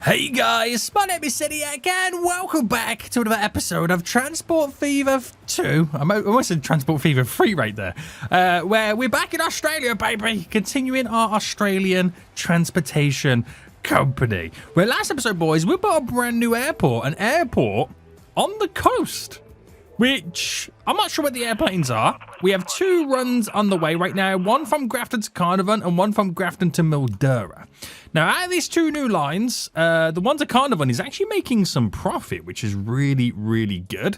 Hey guys, my name is Seniac and welcome back to another episode of Transport Fever 2. I almost said Transport Fever 3 right there. Where we're back in Australia, baby, continuing our Australian transportation company. Where last episode, boys, we bought a brand new airport, an airport on the coast. Which, I'm not sure what the airplanes are. We have two runs on the way right now. One from Grafton to Carnarvon and one from Grafton to Mildura. Now, out of these two new lines, the one to Carnarvon is actually making some profit, which is really, really good.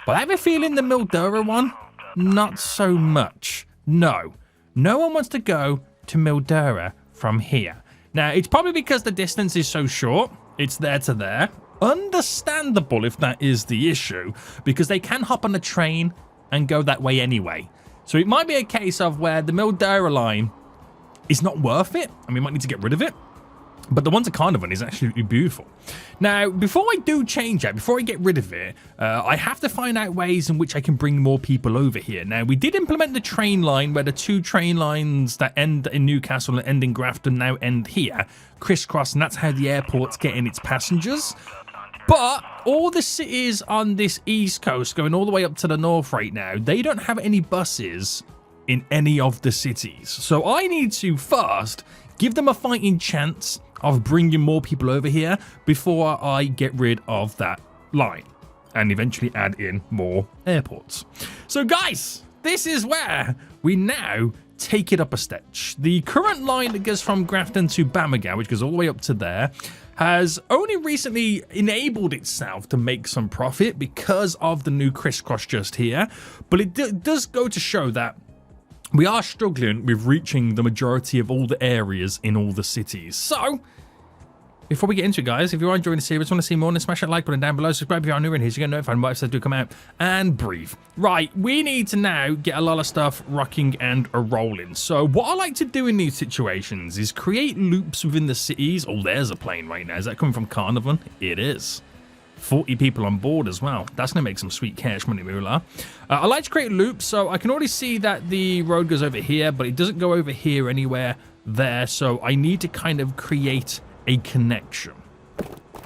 But I have a feeling the Mildura one, not so much. No one wants to go to Mildura from here. Now, it's probably because the distance is so short. It's there to there. Understandable if that is the issue, because they can hop on a train and go that way anyway. So it might be a case of where the Mildura line is not worth it, and we might need to get rid of it. But the one to Carnarvon is absolutely beautiful. Now, before I do change that, before I get rid of it, I have to find out ways in which I can bring more people over here. Now, we did implement the train line where the two train lines that end in Newcastle and end in Grafton now end here, crisscross, and that's how the airport's getting its passengers. But all the cities on this east coast going all the way up to the north right now, they don't have any buses in any of the cities. So I need to first give them a fighting chance of bringing more people over here before I get rid of that line and eventually add in more airports. So guys, this is where we now take it up a stitch. The current line that goes from Grafton to Bamaga, which goes all the way up to there, has only recently enabled itself to make some profit because of the new crisscross just here. But it does go to show that we are struggling with reaching the majority of all the areas in all the cities. So, before we get into it, guys, if you are enjoying the series, want to see more, then smash that like button down below. Subscribe if you are new in here so you get notified when episodes do come out. And breathe. Right, we need to now get a lot of stuff rocking and a-rolling. So what I like to do in these situations is create loops within the cities. Oh, there's a plane right now. Is that coming from Carnarvon? It is. 40 people on board as well. That's going to make some sweet cash money moolah. I like to create loops, so I can already see that the road goes over here, but it doesn't go over here anywhere there. So I need to kind of create a connection.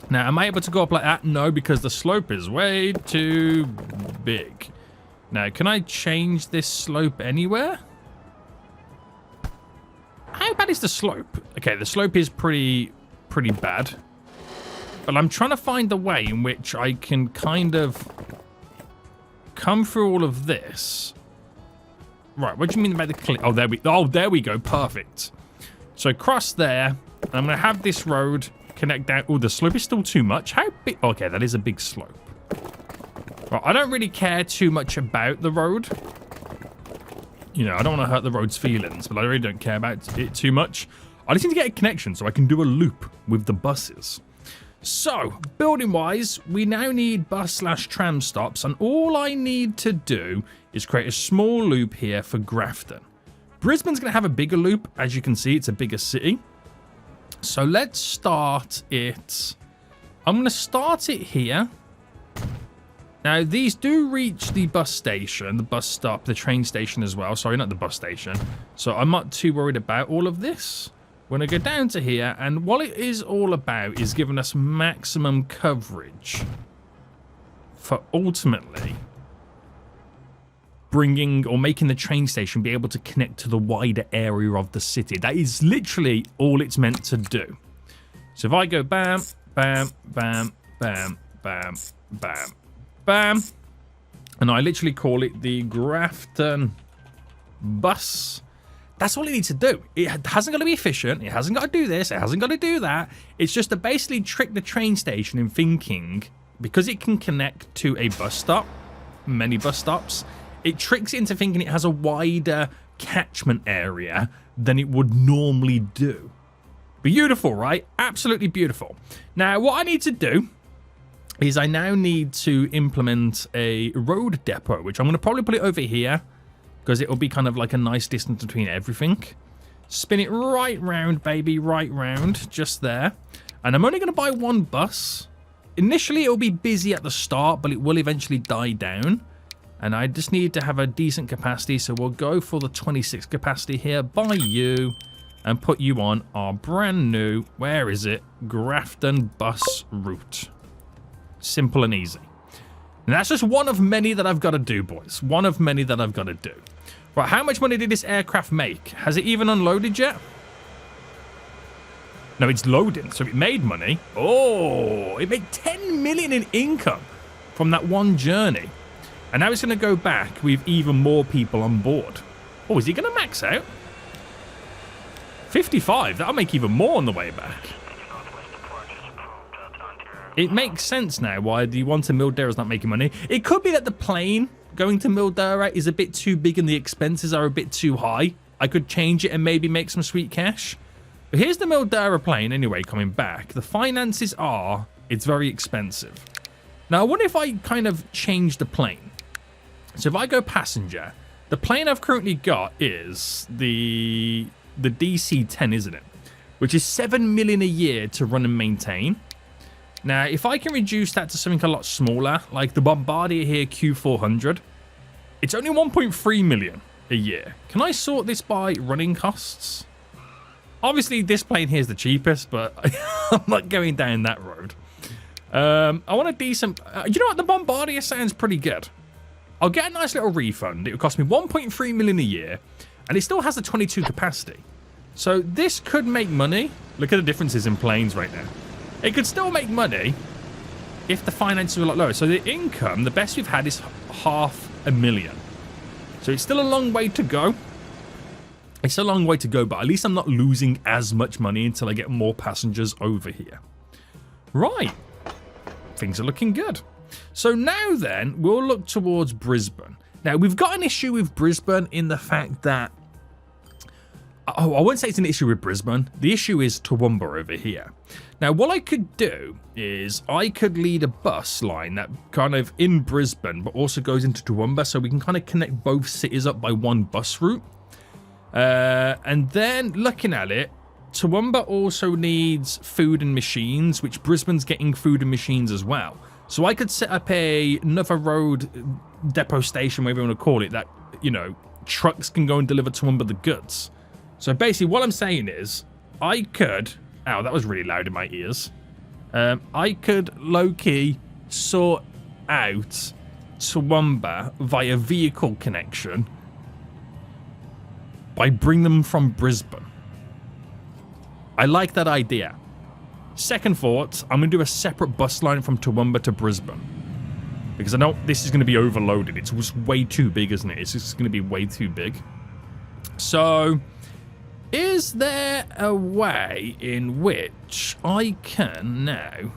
Now, am I able to go up like that? No, because the slope is way too big. Now, can I change this slope anywhere? How bad is the slope? Okay, the slope is pretty bad. But I'm trying to find the way in which I can kind of come through all of this. Right, what do you mean about the cliff? Oh, there we go. Perfect. So cross there. I'm going to have this road connect down. Oh, the slope is still too much. How big? Okay, that is a big slope. Well, I don't really care too much about the road. You know, I don't want to hurt the road's feelings, but I really don't care about it too much. I just need to get a connection so I can do a loop with the buses. So, building-wise, we now need bus/tram stops, and all I need to do is create a small loop here for Grafton. Brisbane's going to have a bigger loop. As you can see, it's a bigger city. So let's start it. I'm going to start it here. Now, these do reach the bus station, the bus stop, the train station as well. Sorry, not the bus station. So I'm not too worried about all of this. We're going to go down to here, and what it is all about is giving us maximum coverage for ultimately bringing or making the train station be able to connect to the wider area of the city. That is literally all it's meant to do. So if I go bam, bam, bam, bam, bam, bam, bam, and I literally call it the Grafton bus, that's all it needs to do. It hasn't got to be efficient. It hasn't got to do this. It hasn't got to do that. It's just to basically trick the train station in thinking, because it can connect to a bus stop, many bus stops, it tricks it into thinking it has a wider catchment area than it would normally do. Beautiful, right? Absolutely beautiful. Now, what I need to do is I now need to implement a road depot, which I'm going to probably put it over here because it will be kind of like a nice distance between everything. Spin it right round, baby, right round, just there. And I'm only going to buy one bus. Initially, it will be busy at the start, but it will eventually die down. And I just need to have a decent capacity, so we'll go for the 26 capacity here. Buy you. and put you on our brand new, where is it? Grafton bus route. Simple and easy. And that's just one of many that I've got to do, boys. One of many that I've got to do. Right, how much money did this aircraft make? Has it even unloaded yet? No, it's loading, so it made money. Oh, it made 10 million in income from that one journey. And now it's going to go back with even more people on board. Oh, is he going to max out? 55, that'll make even more on the way back. It makes sense now why the one to Mildura is not making money. It could be that the plane going to Mildura is a bit too big and the expenses are a bit too high. I could change it and maybe make some sweet cash. But here's the Mildura plane anyway coming back. The finances are, it's very expensive. Now, I wonder if I kind of change the plane. So if I go passenger, the plane I've currently got is the DC-10, isn't it? Which is 7 million a year to run and maintain. Now, if I can reduce that to something a lot smaller, like the Bombardier here Q400, it's only 1.3 million a year. Can I sort this by running costs? Obviously, this plane here is the cheapest, but I'm not going down that road. I want a decent... you know what? The Bombardier sounds pretty good. I'll get a nice little refund. It would cost me 1.3 million a year, and it still has a 22 capacity. So this could make money. Look at the differences in planes right now. It could still make money if the finances were a lot lower. So the income, the best we've had is 500,000. So it's still a long way to go. It's a long way to go, but at least I'm not losing as much money until I get more passengers over here. Right. Things are looking good. So now then, we'll look towards Brisbane. Now, we've got an issue with Brisbane in the fact that... Oh, I wouldn't say it's an issue with Brisbane. The issue is Toowoomba over here. Now, what I could do is I could lead a bus line that kind of in Brisbane, but also goes into Toowoomba, so we can kind of connect both cities up by one bus route. And then looking at it, Toowoomba also needs food and machines, which Brisbane's getting food and machines as well. So I could set up another road depot station, whatever you want to call it, that, you know, trucks can go and deliver Toowoomba the goods. So basically what I'm saying is I could... Ow, that was really loud in my ears. I could low-key sort out Toowoomba via vehicle connection by bringing them from Brisbane. I like that idea. Second thought, I'm going to do a separate bus line from Toowoomba to Brisbane. Because I know this is going to be overloaded. It's just way too big, isn't it? It's just going to be way too big. So... is there a way in which I can now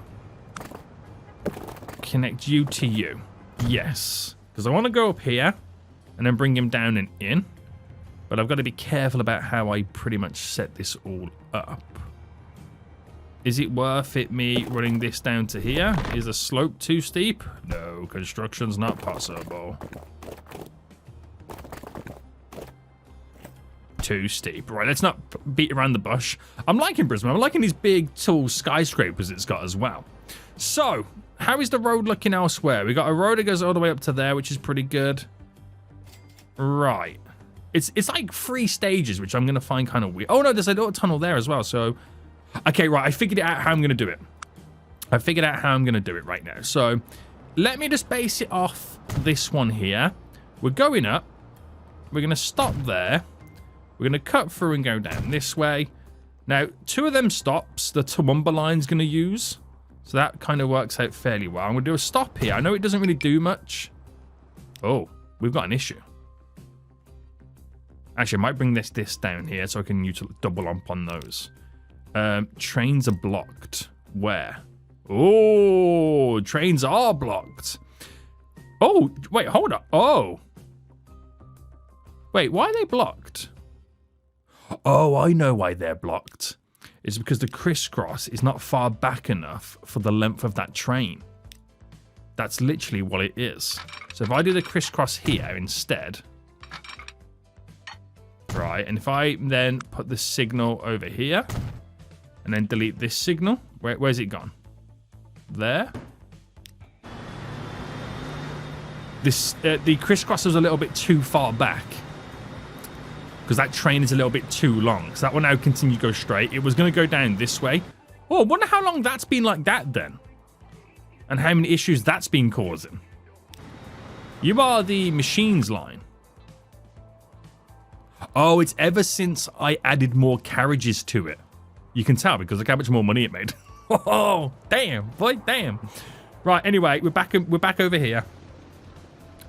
connect you to you? Yes. Because I want to go up here and then bring him down and in. But I've got to be careful about how I pretty much set this all up. Is it worth it me running this down to here? Is the slope too steep? No, construction's not possible. Too steep. Right, let's not beat around the bush. I'm liking Brisbane. I'm liking these big, tall skyscrapers it's got as well. So, how is the road looking elsewhere? We got a road that goes all the way up to there, which is pretty good. Right. It's like 3 stages, which I'm going to find kind of weird. Oh, no, there's a little tunnel there as well. So, okay, right. I figured out how I'm going to do it. I figured out how I'm going to do it right now. So, let me just base it off this one here. We're going up. We're going to stop there. We're going to cut through and go down this way. Now, 2 of them stops the Toowoomba line's going to use. So that kind of works out fairly well. I'm going to do a stop here. I know it doesn't really do much. Oh, we've got an issue. Actually, I might bring this down here so I can double up on those. Trains are blocked. Where? Oh, trains are blocked. Oh, wait, hold up. Oh. Wait, why are they blocked? Oh, I know why they're blocked. It's because the crisscross is not far back enough for the length of that train. That's literally what it is. So if I do the crisscross here instead, right, and if I then put the signal over here and then delete this signal, where's it gone? There. The crisscross is a little bit too far back. because that train is a little bit too long. So that will now continue to go straight. It was going to go down this way. Oh, I wonder how long that's been like that then. And how many issues that's been causing. You are the machines line. Oh, it's ever since I added more carriages to it. You can tell because look how much more money it made. Oh, damn, boy, damn. Right, anyway, we're back over here.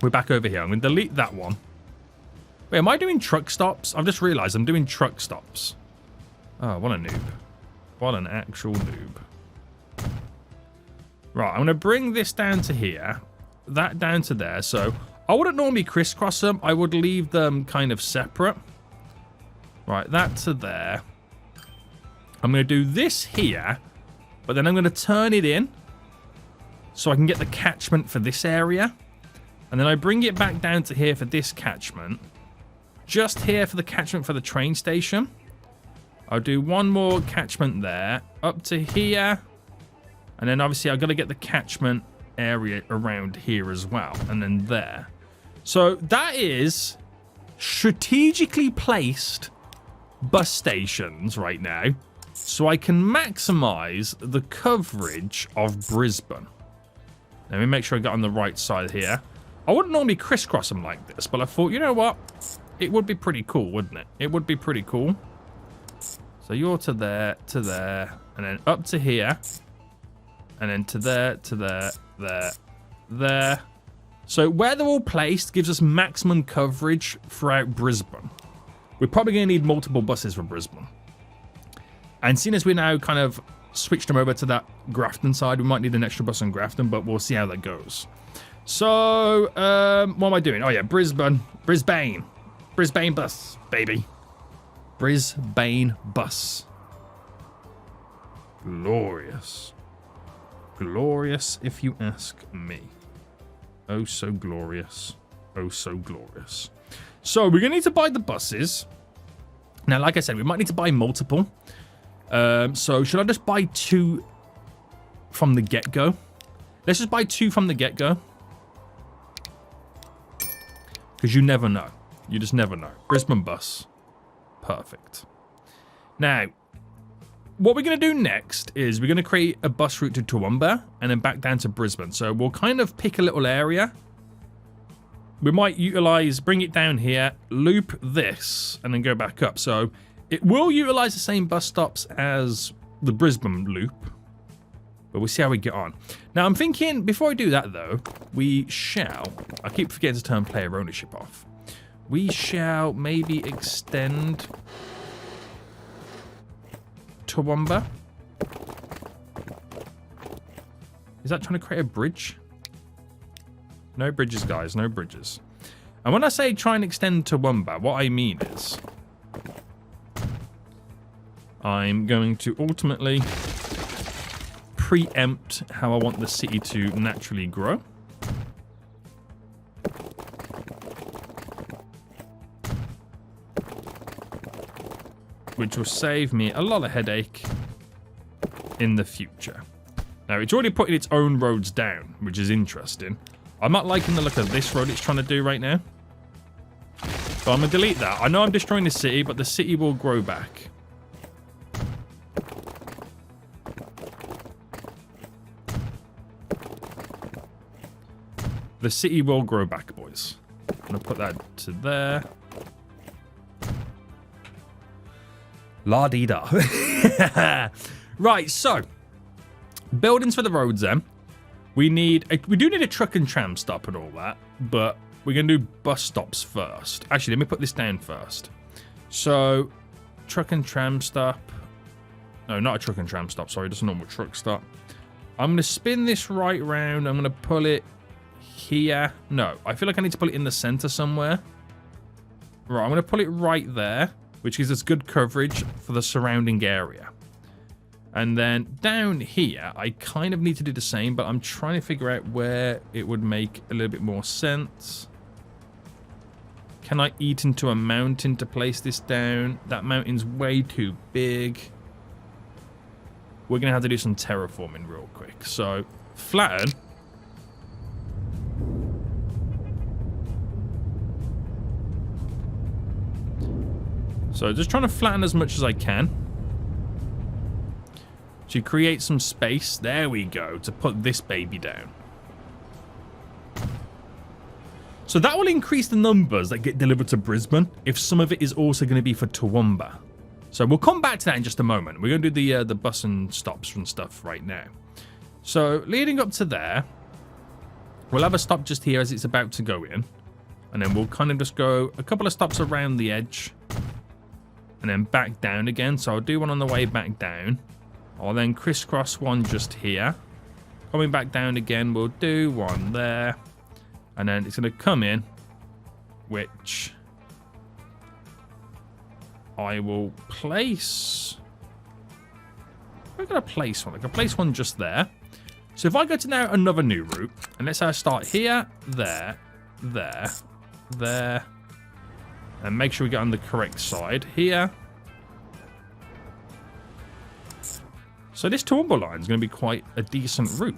We're back over here. I'm going to delete that one. Wait, am I doing truck stops? I've just realized I'm doing truck stops. Oh, what a noob. What an actual noob. Right, I'm going to bring this down to here. That down to there. So I wouldn't normally crisscross them. I would leave them kind of separate. Right, that to there. I'm going to do this here. But then I'm going to turn it in. So I can get the catchment for this area. And then I bring it back down to here for this catchment. Just here for the catchment for the train station. I'll do one more catchment there. Up to here. And then obviously I've got to get the catchment area around here as well. And then there. So that is strategically placed bus stations right now. So I can maximize the coverage of Brisbane. Let me make sure I got on the right side here. I wouldn't normally crisscross them like this, but I thought, you know what? It would be pretty cool, wouldn't it? It would be pretty cool. So you're to there, and then up to here. And then to there, there. So where they're all placed gives us maximum coverage throughout Brisbane. We're probably going to need multiple buses for Brisbane. And seeing as we now kind of switched them over to that Grafton side, we might need an extra bus on Grafton, but we'll see how that goes. So, what am I doing? Oh yeah, Brisbane bus, baby. Brisbane bus. Glorious. Glorious, if you ask me. Oh, so glorious. Oh, so glorious. So, we're going to need to buy the buses. Now, like I said, we might need to buy multiple. So, should I just buy 2 from the get-go? Let's just buy 2 from the get-go. Because you never know. You just never know. Brisbane bus. Perfect. Now, what we're going to do next is we're going to create a bus route to Toowoomba and then back down to Brisbane. So we'll kind of pick a little area. We might utilize, bring it down here, loop this, and then go back up. So it will utilize the same bus stops as the Brisbane loop. But we'll see how we get on. Now, I'm thinking, before I do that, though, we shall... I keep forgetting to turn player ownership off. We shall maybe extend Toowoomba. Is that trying to create a bridge? No bridges, guys. No bridges. And when I say try and extend Toowoomba, what I mean is... I'm going to ultimately... preempt how I want the city to naturally grow. Which will save me a lot of headache in the future. Now, it's already putting its own roads down, which is interesting. I'm not liking the look of this road it's trying to do right now. So I'm going to delete that. I know I'm destroying the city, but the city will grow back. The city will grow back, boys. I'm going to put that to there. La-dee-da. Right, so. Buildings for the roads, then. We do need a truck and tram stop and all that. But we're going to do bus stops first. Actually, let me put this down first. So, truck and tram stop. No, not a truck and tram stop. Sorry, just a normal truck stop. I'm going to spin this right round. I'm going to pull it here. No, I feel like I need to pull it in the center somewhere. Right, I'm going to pull it right there, which gives us good coverage for the surrounding area. And then down here, I kind of need to do the same, but I'm trying to figure out where it would make a little bit more sense. Can I eat into a mountain to place this down? That mountain's way too big. We're going to have to do some terraforming real quick. So, flatten. So just trying to flatten as much as I can. To create some space. There we go. To put this baby down. So that will increase the numbers that get delivered to Brisbane if some of it is also going to be for Toowoomba. So we'll come back to that in just a moment. We're going to do the bus and stops and stuff right now. So leading up to there, we'll have a stop just here as it's about to go in. And then we'll kind of just go a couple of stops around the edge. And then back down again. So I'll do one on the way back down. I'll then crisscross one just here. Coming back down again, we'll do one there. And then it's going to come in, which I will place. I'm going to place one. I can place one just there. So if I go to now another new route, and let's say I start here, there, there, there, and make sure we get on the correct side here. So this Toowoomba line is going to be quite a decent route.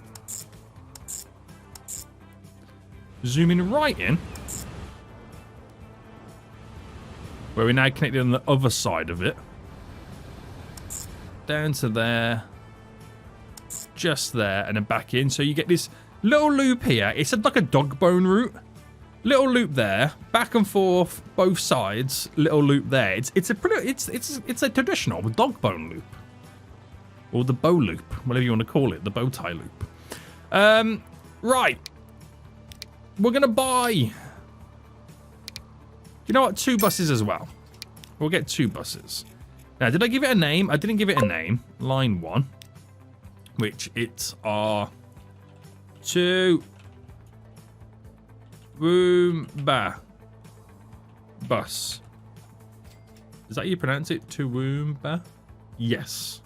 Zooming right in. Where we're now connected on the other side of it. Down to there. Just there. And then back in. So you get this little loop here. It's like a dog bone route. Little loop there. Back and forth. Both sides. Little loop there. It's a traditional dog bone loop. Or the bow loop. Whatever you want to call it. The bow tie loop. Right. We're going to buy, you know what, 2 buses as well. We'll get 2 buses. Now, did I give it a name? I didn't give it a name. Line 1, which it's our Toowoomba bus. Is that how you pronounce it? Toowoomba? Yes.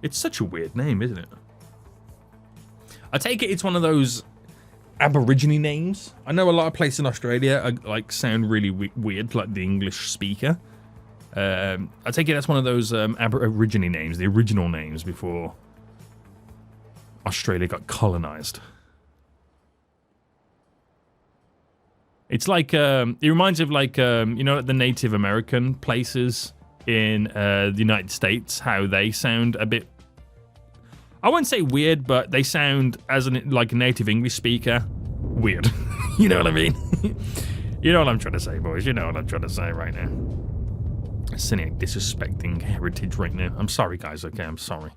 It's such a weird name, isn't it? I take it it's one of those Aborigine names. I know a lot of places in Australia are, sound really weird, like the English speaker. I take it that's one of those Aborigine names, the original names before Australia got colonized. It's like it reminds me of you know, the Native American places in the United States, how they sound a bit, I wouldn't say weird, but they sound, as a native English speaker, weird. You know what I mean? You know what I'm trying to say, boys. You know what I'm trying to say right now. Cynic disrespecting heritage right now. I'm sorry, guys. Okay, I'm sorry.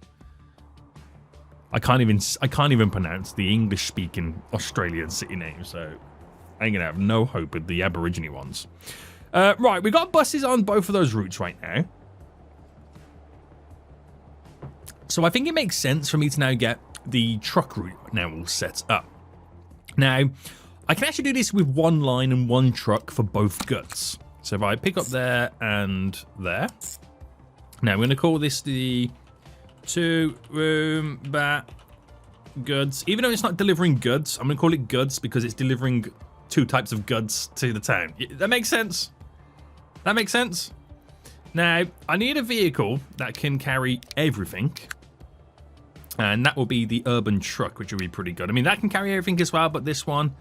I can't even pronounce the English-speaking Australian city names, so I ain't gonna have no hope with the Aborigine ones. Right, we got buses on both of those routes right now. So I think it makes sense for me to now get the truck route now all set up. Now, I can actually do this with 1 line and 1 truck for both goods. So if I pick up there and there. Now, we're going to call this the Toowoomba goods. Even though it's not delivering goods, I'm going to call it goods because it's delivering 2 types of goods to the town. That makes sense? That makes sense? Now, I need a vehicle that can carry everything. And that will be the urban truck, which will be pretty good. I mean, that can carry everything as well, but this one,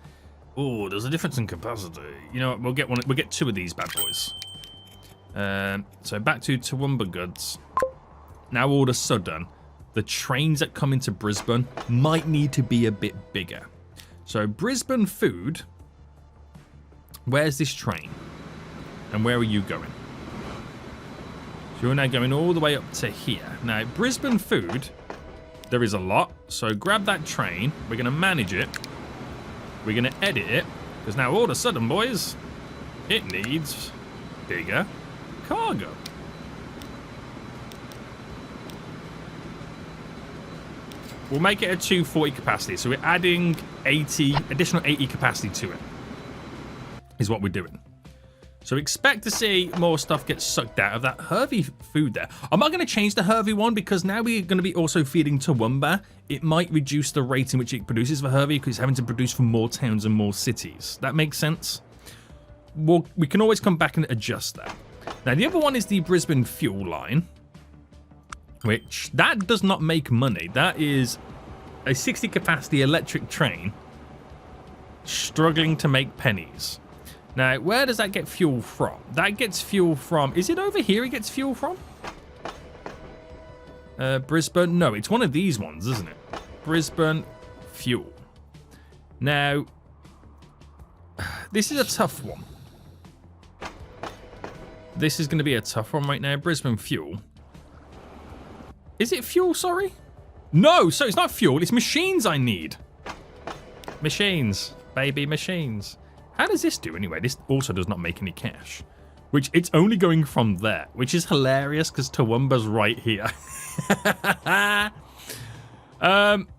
oh, there's a difference in capacity. You know what? We'll get 2 of these bad boys. So back to Toowoomba goods. Now, all of a sudden, the trains that come into Brisbane might need to be a bit bigger. So Brisbane Food, where's this train? And where are you going? So you're now going all the way up to here. Now, Brisbane Food, there is a lot. So grab that train. We're going to manage it. We're going to edit it. Because now all of a sudden, boys, it needs bigger cargo. We'll make it a 240 capacity. So we're adding additional 80 capacity to it. Is what we're doing. So expect to see more stuff get sucked out of that Hervey food there. I'm not going to change the Hervey one because now we're going to be also feeding Toowoomba. It might reduce the rate in which it produces for Hervey because it's having to produce for more towns and more cities. That makes sense? Well, we can always come back and adjust that. Now, the other one is the Brisbane fuel line, which that does not make money. That is a 60 capacity electric train struggling to make pennies. Now, where does that get fuel from? That gets fuel from... Is it over here it gets fuel from? Brisbane? No, it's one of these ones, isn't it? Brisbane fuel. Now, this is a tough one. This is going to be a tough one right now. Brisbane fuel. Is it fuel, sorry? No, so it's not fuel. It's machines I need. Machines. Baby machines. How does this do anyway? This also does not make any cash. Which it's only going from there. Which is hilarious because Toowoomba's right here.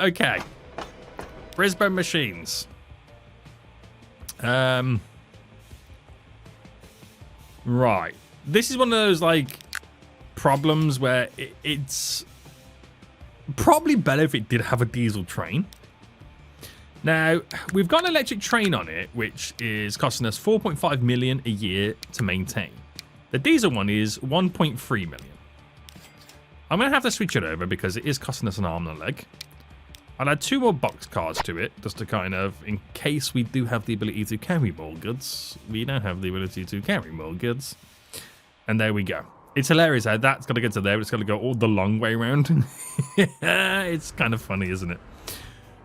Okay. Brisbane machines. Right. This is one of those, like, problems where it's probably better if it did have a diesel train. Now, we've got an electric train on it, which is costing us 4.5 million a year to maintain. The diesel one is 1.3 million. I'm going to have to switch it over because it is costing us an arm and a leg. I'll add 2 more box cars to it, just to kind of, in case we do have the ability to carry more goods. We don't have the ability to carry more goods. And there we go. It's hilarious how that's got to get to there, but it's got to go all the long way around. It's kind of funny, isn't it?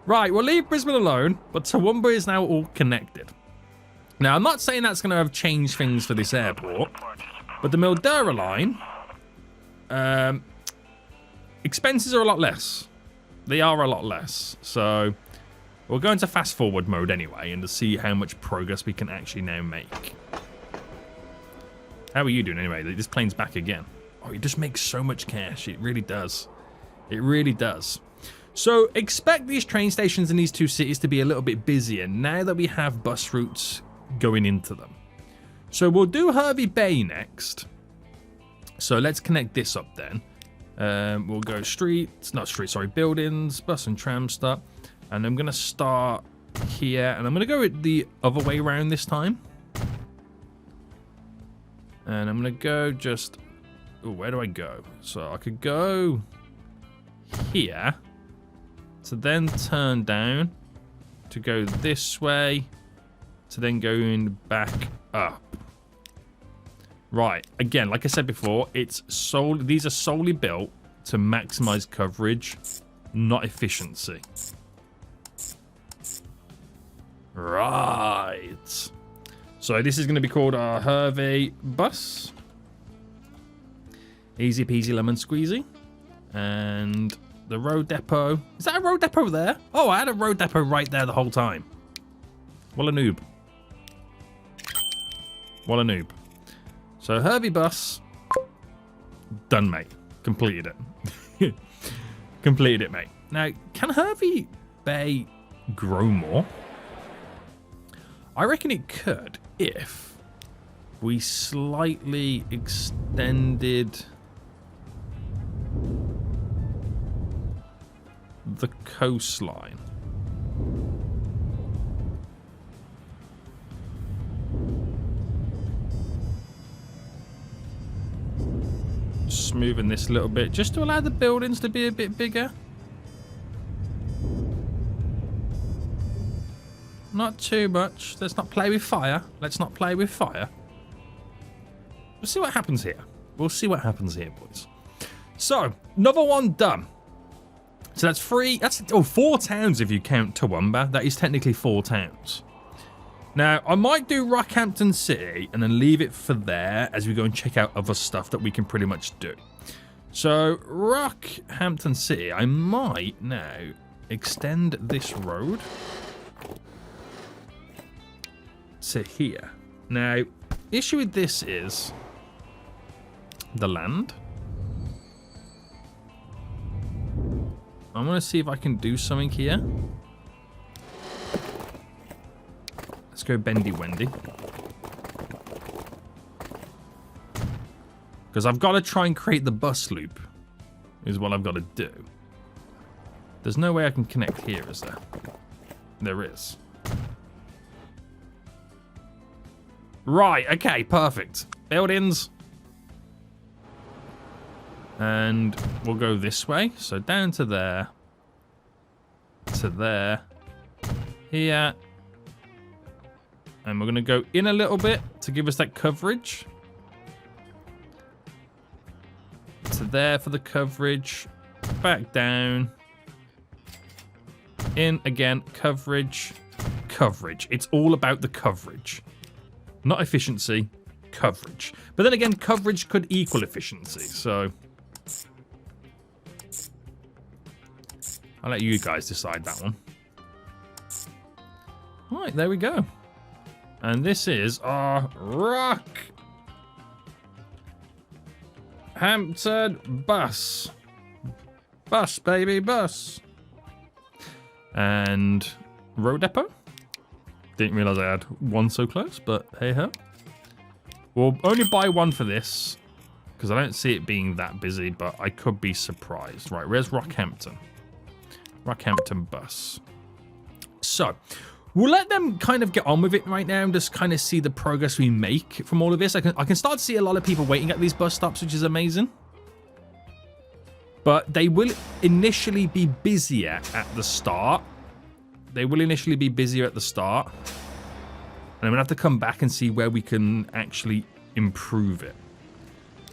Right, we'll leave Brisbane alone, but Toowoomba is now all connected. Now, I'm not saying that's going to have changed things for this airport, but the Mildura line, expenses are a lot less. They are a lot less. So we'll go into fast forward mode anyway and to see how much progress we can actually now make. How are you doing anyway? This plane's back again. Oh, it just makes so much cash. It really does. It really does. So expect these train stations in these two cities to be a little bit busier now that we have bus routes going into them. So we'll do Hervey Bay next. So let's connect this up then. We'll go buildings, bus and tram stop. And I'm going to start here. And I'm going to go the other way around this time. And I'm going to go just... Oh, where do I go? So I could go here. To then turn down. To go this way. To then going back up. Right. Again, like I said before, these are solely built to maximize coverage, not efficiency. Right. So this is going to be called our Hervey bus. Easy peasy lemon squeezy. And the road depot. Is that a road depot there? Oh, I had a road depot right there the whole time. What a noob. What a noob. So Hervey bus. Done, mate. Completed it. Completed it, mate. Now, can Hervey Bay grow more? I reckon it could if we slightly extended the coastline. Smoothing this a little bit just to allow the buildings to be a bit bigger. Not too much. Let's not play with fire. Let's not play with fire. We'll see what happens here. We'll see what happens here, boys. So, another one done. So that's 4 towns if you count Toowoomba. That is technically 4 towns. Now, I might do Rockhampton City and then leave it for there as we go and check out other stuff that we can pretty much do. So, Rockhampton City, I might now extend this road to here. Now, issue with this is the land. I'm going to see if I can do something here. Let's go bendy wendy. Because I've got to try and create the bus loop. Is what I've got to do. There's no way I can connect here, is there? There is. Right, okay, perfect. Buildings. And we'll go this way. So down to there. To there. Here. And we're going to go in a little bit to give us that coverage. So there for the coverage. Back down. In again. Coverage. Coverage. It's all about the coverage. Not efficiency. Coverage. But then again, coverage could equal efficiency. So I'll let you guys decide that one. All right, there we go. And this is our rock Hampton bus. Bus, baby, bus. And road depot. Didn't realize I had one so close, but hey ho. We'll only buy one for this because I don't see it being that busy, but I could be surprised. Right, where's Rockhampton? Rockhampton bus. So we'll let them kind of get on with it right now and just kind of see the progress we make from all of this. I can start to see a lot of people waiting at these bus stops, which is amazing. But they will initially be busier at the start. They will initially be busier at the start. And I'm going to have to come back and see where we can actually improve it.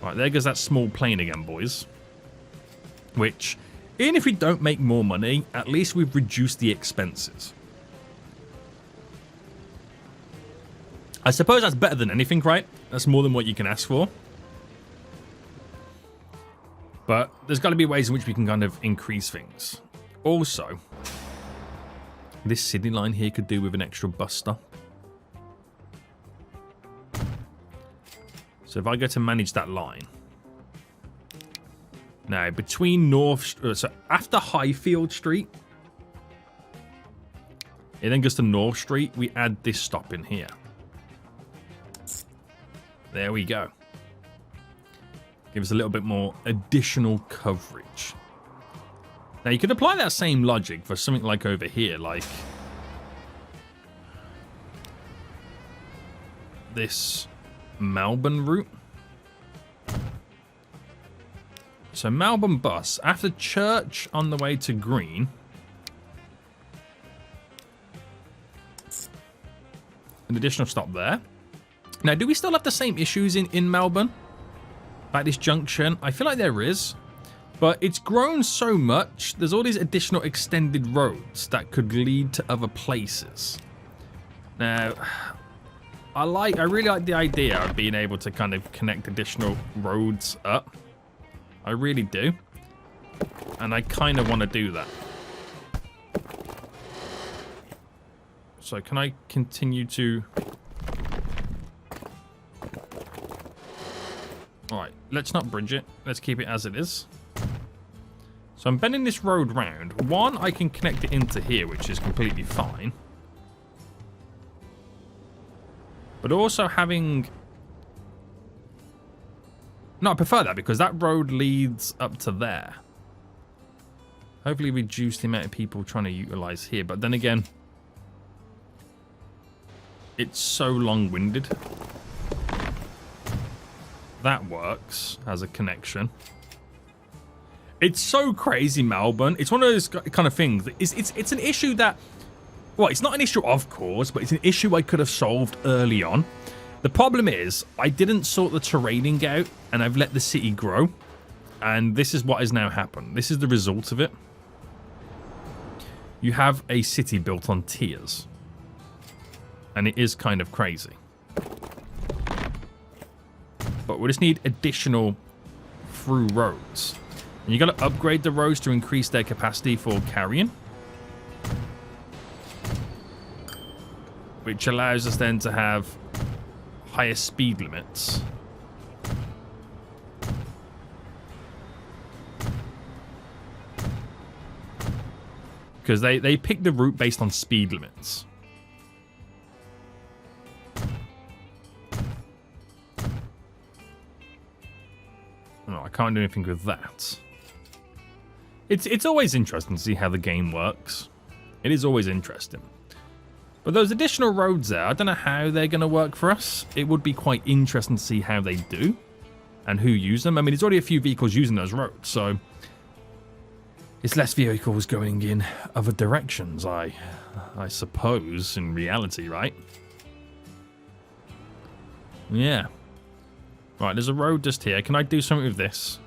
All right, there goes that small plane again, boys. Which, even if we don't make more money, at least we've reduced the expenses. I suppose that's better than anything, right? That's more than what you can ask for. But there's got to be ways in which we can kind of increase things. Also, this city line here could do with an extra bus stop. So if I go to manage that line. Now, between so after Highfield Street, it then goes to North Street, we add this stop in here. There we go. Give us a little bit more additional coverage. Now, you could apply that same logic for something like over here, like this Melbourne route. So Melbourne bus, after Church on the way to Green. An additional stop there. Now, do we still have the same issues in Melbourne? At this junction? I feel like there is. But it's grown so much, there's all these additional extended roads that could lead to other places. Now, I really like the idea of being able to kind of connect additional roads up. I really do. And I kind of want to do that. So can I continue to... Alright, let's not bridge it. Let's keep it as it is. So I'm bending this road round. One, I can connect it into here, which is completely fine. But also having... No, I prefer that because that road leads up to there. Hopefully reduce the amount of people trying to utilize here. But then again, it's so long-winded. That works as a connection. It's so crazy, Melbourne. It's one of those kind of things. It's an issue that... Well, it's not an issue, of course, but it's an issue I could have solved early on. The problem is, I didn't sort the terraining out, and I've let the city grow. And this is what has now happened. This is the result of it. You have a city built on tiers. And it is kind of crazy. But we just need additional through roads. And you got to upgrade the roads to increase their capacity for carrying. Which allows us then to have higher speed limits. Because they pick the route based on speed limits. No, I can't do anything with that. It's always interesting to see how the game works. It is always interesting. But those additional roads there, I don't know how they're going to work for us. It would be quite interesting to see how they do and who use them. I mean, there's already a few vehicles using those roads, so it's less vehicles going in other directions, I suppose, in reality, right? Yeah. Right, there's a road just here. Can I do something with this?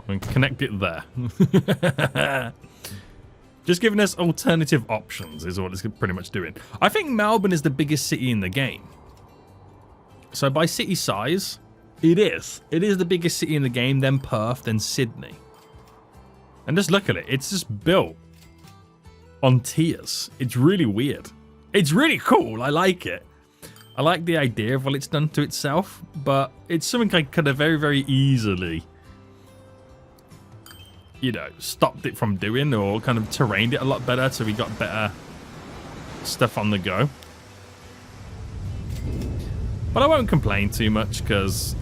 I can connect it there. Just giving us alternative options is what it's pretty much doing. I think Melbourne is the biggest city in the game. So by city size, it is. It is the biggest city in the game, then Perth, then Sydney. And just look at it. It's just built on tiers. It's really weird. It's really cool. I like it. I like the idea of what it's done to itself, but it's something I could have very, very easily, you know, stopped it from doing, or kind of terrained it a lot better so we got better stuff on the go. But I won't complain too much because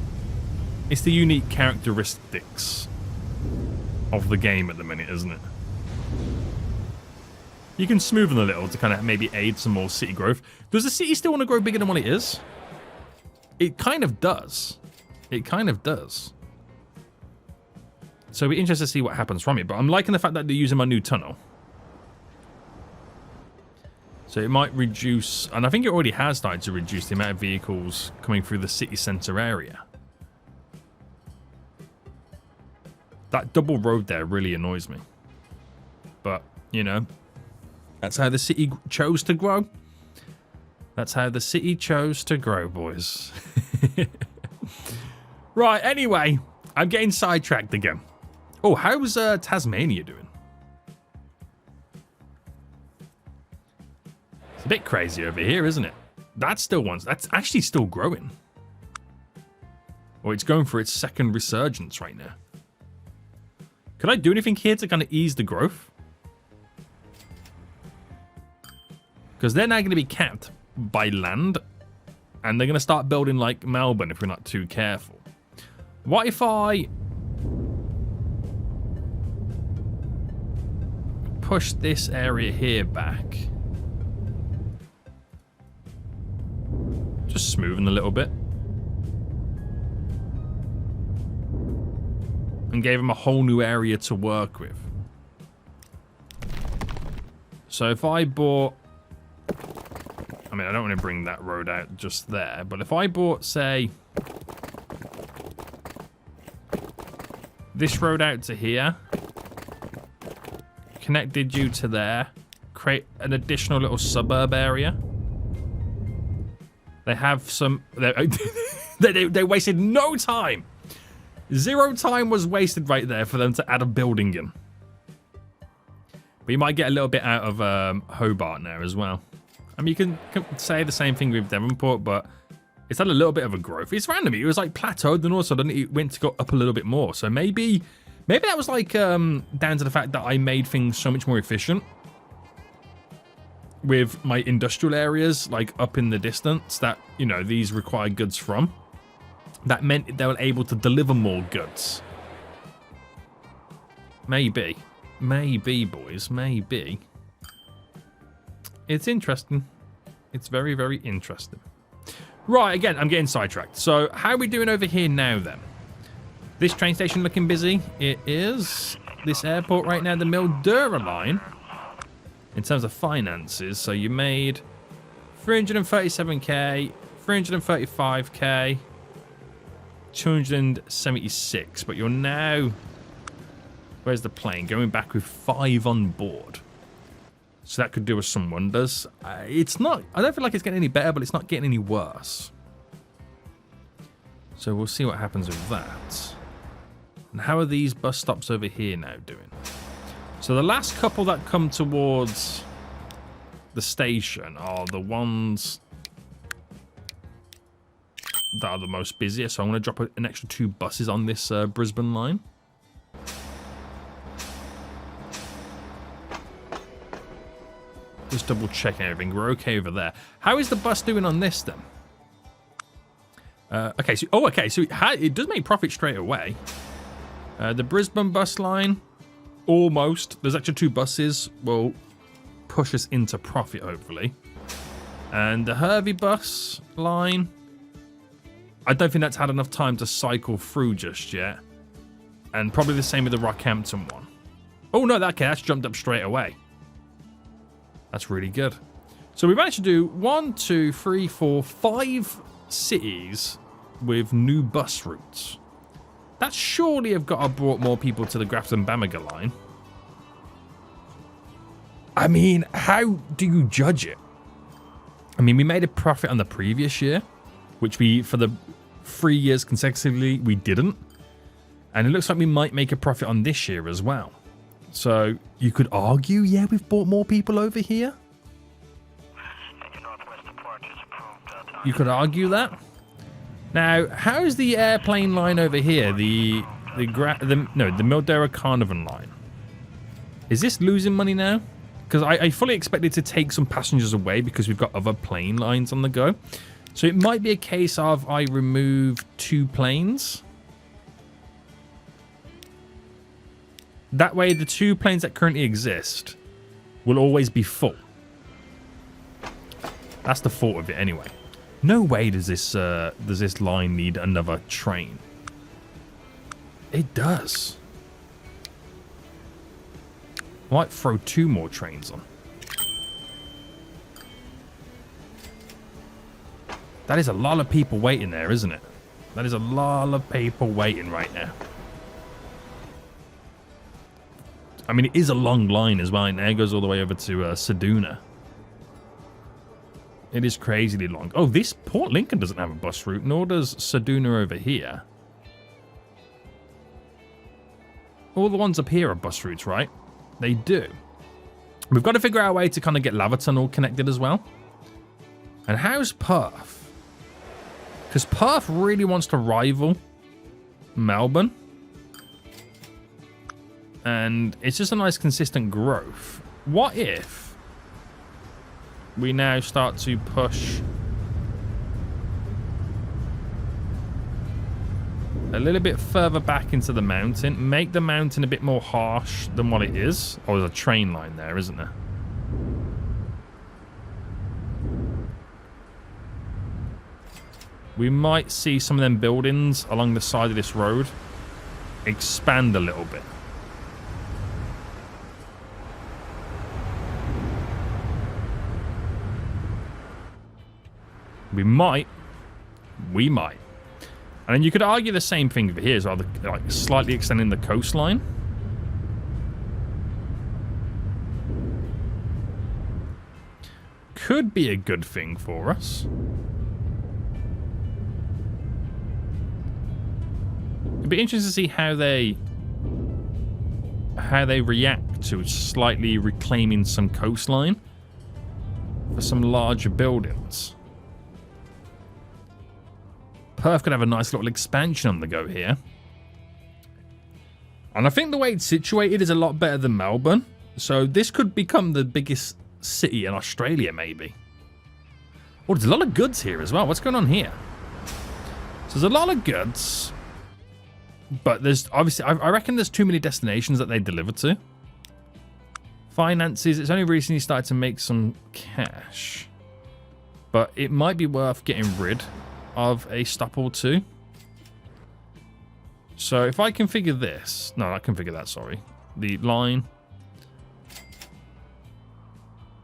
it's the unique characteristics of the game at the minute, isn't it? You can smoothen a little to kind of maybe aid some more city growth. Does the city still want to grow bigger than what it is? It kind of does. It kind of does. So we're interested to see what happens from it. But I'm liking the fact that they're using my new tunnel. So it might reduce, and I think it already has started to reduce the amount of vehicles coming through the city centre area. That double road there really annoys me. But, you know, that's how the city chose to grow. That's how the city chose to grow, boys. Right, anyway, I'm getting sidetracked again. Oh, how's Tasmania doing? It's a bit crazy over here, isn't it? That's actually still growing. Or it's going for its second resurgence right now. Could I do anything here to kind of ease the growth? Because they're now going to be capped by land. And they're going to start building like Melbourne if we're not too careful. What if I push this area here back? Just smoothing a little bit. And gave him a whole new area to work with. So if I bought... I mean, I don't want to bring that road out just there. But if I bought, say... this road out to here. Connected you to there. Create an additional little suburb area. They have some... They wasted no time. 0 time was wasted right there for them to add a building in. But you might get a little bit out of Hobart now as well. I mean, you can say the same thing with Devonport, but it's had a little bit of a growth. It's random. It was like plateaued, then all of a sudden it went to go up a little bit more. So maybe that was like down to the fact that I made things so much more efficient with my industrial areas, like up in the distance that, you know, these require goods from. That meant they were able to deliver more goods. Maybe. Maybe, boys. Maybe. It's interesting. It's very, very interesting. Right, again, I'm getting sidetracked. So, how are we doing over here now, then? This train station looking busy. It is. This airport right now, the Mildura line, in terms of finances. So, you made 337k, 335k, 276, but you're now, where's the plane, going back with 5 on board, so that could do us some wonders. It's not, I don't feel like it's getting any better, but it's not getting any worse, so we'll see what happens with that. And how are these bus stops over here now doing? So the last couple that come towards the station are the ones that are the most busiest, so I'm going to drop an extra 2 buses on this Brisbane line. Just double checking everything. We're okay over there. How is the bus doing on this then? Okay, so it does make profit straight away. The Brisbane bus line, almost. There's actually 2 buses. Will push us into profit hopefully. And the Hervey bus line, I don't think that's had enough time to cycle through just yet. And probably the same with the Rockhampton one. Oh, no, that's jumped up straight away. That's really good. So we managed to do 1, 2, 3, 4, 5 cities with new bus routes. That surely have got to brought more people to the Grafton Bamaga line. I mean, how do you judge it? I mean, we made a profit on the previous year, which we, for the 3 years consecutively, we didn't. And it looks like we might make a profit on this year as well. So you could argue, yeah, we've brought more people over here. You could argue that. Now, how's the airplane line over here? The Mildera Carnarvon line. Is this losing money now? Because I fully expected to take some passengers away because we've got other plane lines on the go. So it might be a case of I remove 2 planes. That way the 2 planes that currently exist will always be full. That's the thought of it anyway. No way does this line need another train. It does. Might throw 2 more trains on. That is a lot of people waiting there, isn't it? That is a lot of people waiting right now. I mean, it is a long line as well. It now goes all the way over to Seduna. It is crazily long. Oh, this Port Lincoln doesn't have a bus route, nor does Seduna over here. All the ones up here are bus routes, right? They do. We've got to figure out a way to kind of get Laverton all connected as well. And how's Perth? Because Perth really wants to rival Melbourne. And it's just a nice consistent growth. What if we now start to push a little bit further back into the mountain, make the mountain a bit more harsh than what it is? Oh, there's a train line there, isn't there? We might see some of them buildings along the side of this road expand a little bit. We might. And then you could argue the same thing over here as well, like slightly extending the coastline. Could be a good thing for us. It'd be interesting to see how they react to slightly reclaiming some coastline for some larger buildings. Perth could have a nice little expansion on the go here. And I think the way it's situated is a lot better than Melbourne. So this could become the biggest city in Australia, maybe. Oh, there's a lot of goods here as well. What's going on here? So there's a lot of goods. But there's obviously, I reckon there's too many destinations that they deliver to. Finances, it's only recently started to make some cash. But it might be worth getting rid of a stop or 2. So if I configure this, no, I configure that, sorry. The line.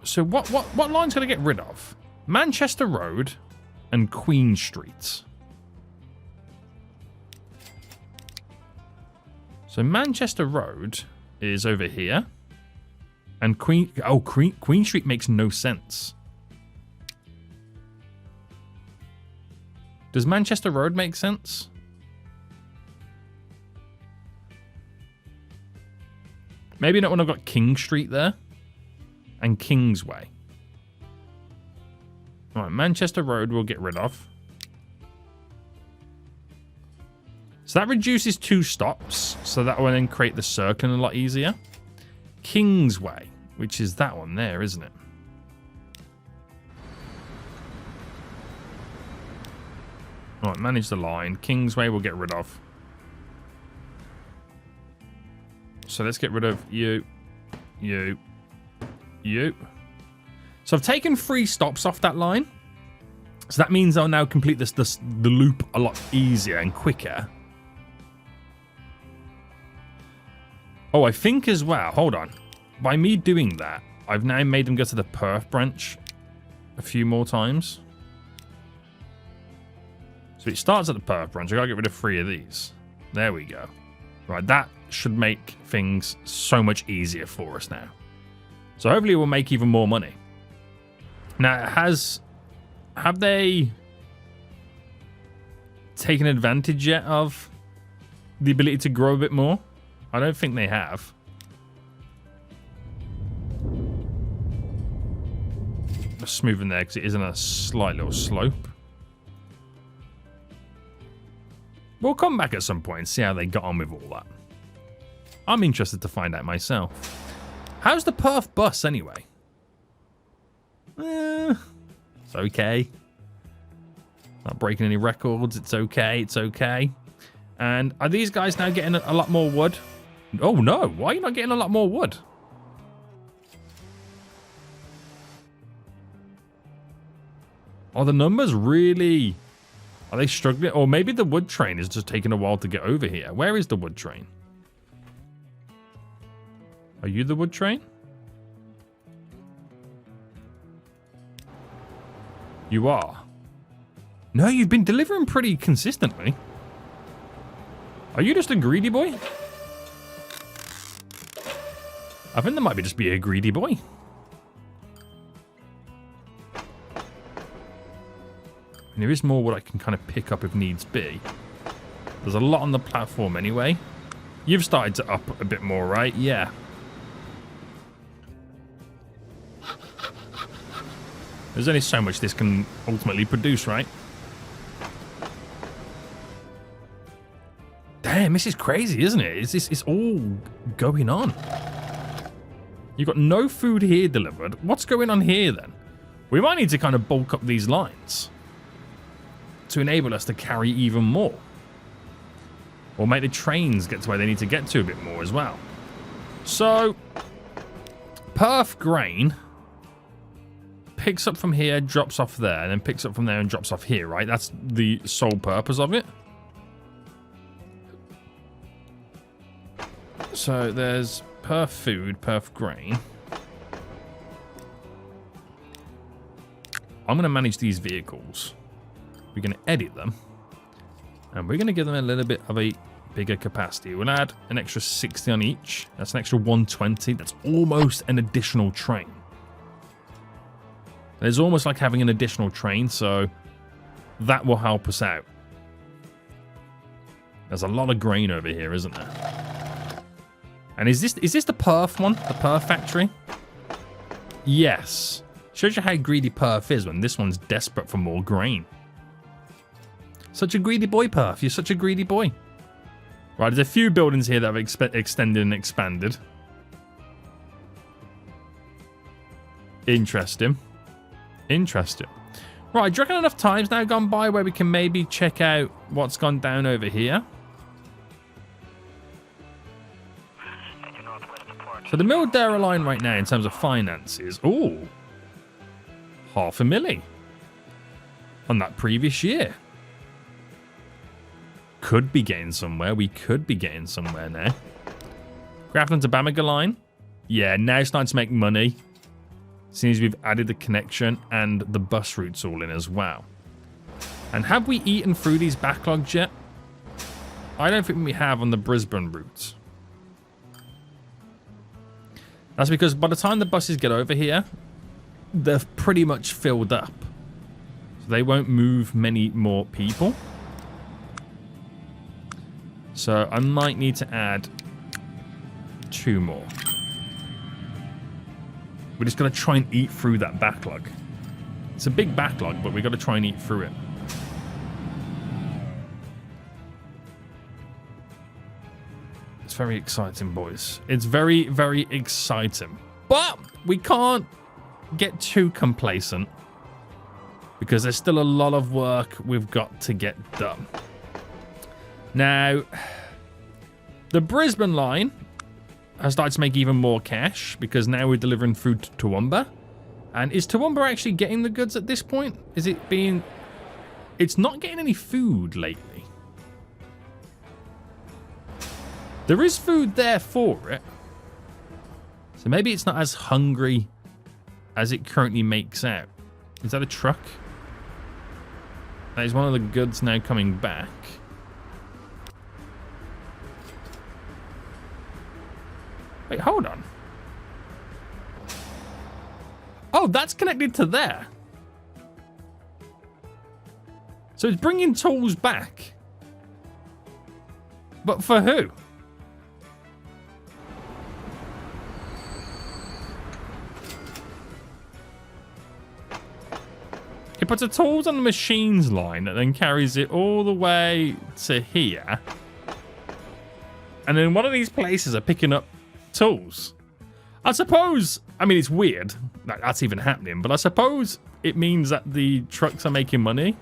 So what line's going to get rid of? Manchester Road and Queen Street. So Manchester Road is over here. And Queen Street makes no sense. Does Manchester Road make sense? Maybe not when I've got King Street there. And Kingsway. Alright, Manchester Road we'll get rid of. So that reduces 2 stops. So that will then create the circling a lot easier. Kingsway, which is that one there, isn't it? Alright, manage the line. Kingsway we'll get rid of. So let's get rid of you. So I've taken 3 stops off that line. So that means I'll now complete the loop a lot easier and quicker. Oh, I think as well, hold on. By me doing that, I've now made them go to the perf branch a few more times. So it starts at the perf branch. I gotta get rid of 3 of these. There we go. Right, that should make things so much easier for us now. So hopefully we'll make even more money. Now, have they taken advantage yet of the ability to grow a bit more? I don't think they have. Just smoothing there because it is in a slight little slope. We'll come back at some point and see how they got on with all that. I'm interested to find out myself. How's the perf bus anyway? It's okay. Not breaking any records. It's okay. It's okay. And are these guys now getting a lot more wood? Oh no, why are you not getting a lot more wood? Are the numbers really... Are they struggling? Or maybe the wood train is just taking a while to get over here. Where is the wood train? Are you the wood train? You are. No, you've been delivering pretty consistently. Are you just a greedy boy? I think there might just be a greedy boy. And there is more what I can kind of pick up if needs be. There's a lot on the platform anyway. You've started to up a bit more, right? Yeah. There's only so much this can ultimately produce, right? Damn, this is crazy, isn't it? It's all going on. You've got no food here delivered. What's going on here then? We might need to kind of bulk up these lines to enable us to carry even more. Or make the trains get to where they need to get to a bit more as well. So, perf grain picks up from here, drops off there, and then picks up from there and drops off here, right? That's the sole purpose of it. So there's perf food, perf grain. I'm going to manage these vehicles. We're going to edit them. And we're going to give them a little bit of a bigger capacity. We'll add an extra 60 on each. That's an extra 120. That's almost an additional train. It's almost like having an additional train, so that will help us out. There's a lot of grain over here, isn't there? And is this the perf one? The perf factory? Yes. Shows you how greedy perf is when this one's desperate for more grain. Such a greedy boy, perf. You're such a greedy boy. Right, there's a few buildings here that have extended and expanded. Interesting. Interesting. Right, do you reckon enough time's now gone by where we can maybe check out what's gone down over here? So the Mildera line right now in terms of finances, ooh, $500,000 on that previous year. Could be getting somewhere. We could be getting somewhere now. Grafton to Bamaga line. Yeah, now it's starting to make money. Seems we've added the connection and the bus routes all in as well. And have we eaten through these backlogs yet? I don't think we have on the Brisbane route. That's because by the time the buses get over here, they're pretty much filled up. So they won't move many more people. So I might need to add 2 more. We're just going to try and eat through that backlog. It's a big backlog, but we've got to try and eat through it. It's very exciting, boys. It's very, very exciting. But we can't get too complacent because there's still a lot of work we've got to get done. Now, the Brisbane line has started to make even more cash because now we're delivering food to Toowoomba. And is Toowoomba actually getting the goods at this point? Is it being... It's not getting any food lately. There is food there for it. So maybe it's not as hungry as it currently makes out. Is that a truck? That is one of the goods now coming back. Wait, hold on. Oh, that's connected to there. So it's bringing tools back. But for who? It puts the tools on the machines line that then carries it all the way to here. And then one of these places are picking up tools. I suppose, I mean, it's weird that that's even happening, but I suppose it means that the trucks are making money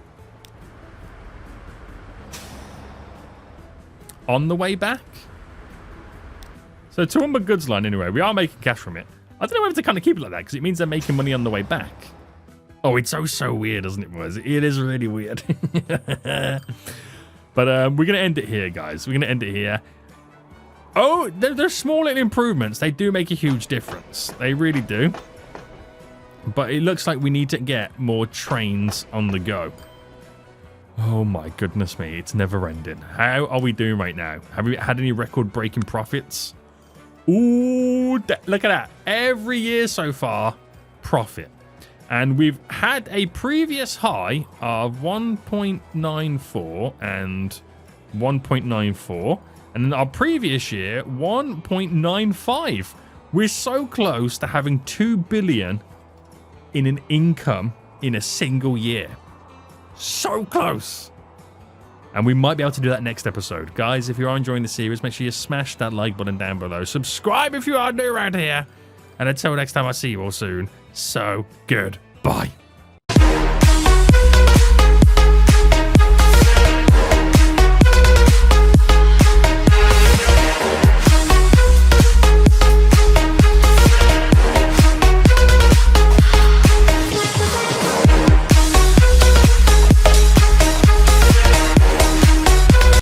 on the way back. So 200 goods line anyway. We are making cash from it. I don't know whether to kind of keep it like that because it means they're making money on the way back. Oh, it's so weird, isn't it, Buzz? It is really weird. But we're going to end it here, guys. We're going to end it here. Oh, they're small little improvements. They do make a huge difference. They really do. But it looks like we need to get more trains on the go. Oh, my goodness me. It's never ending. How are we doing right now? Have we had any record-breaking profits? Ooh, look at that. Every year so far, profit. And we've had a previous high of 1.94 and 1.94. And then our previous year, 1.95. We're so close to having 2 billion in an income in a single year. So close. And we might be able to do that next episode. Guys, if you are enjoying the series, make sure you smash that like button down below. Subscribe if you are new around here. And until next time, I'll see you all soon. So goodbye.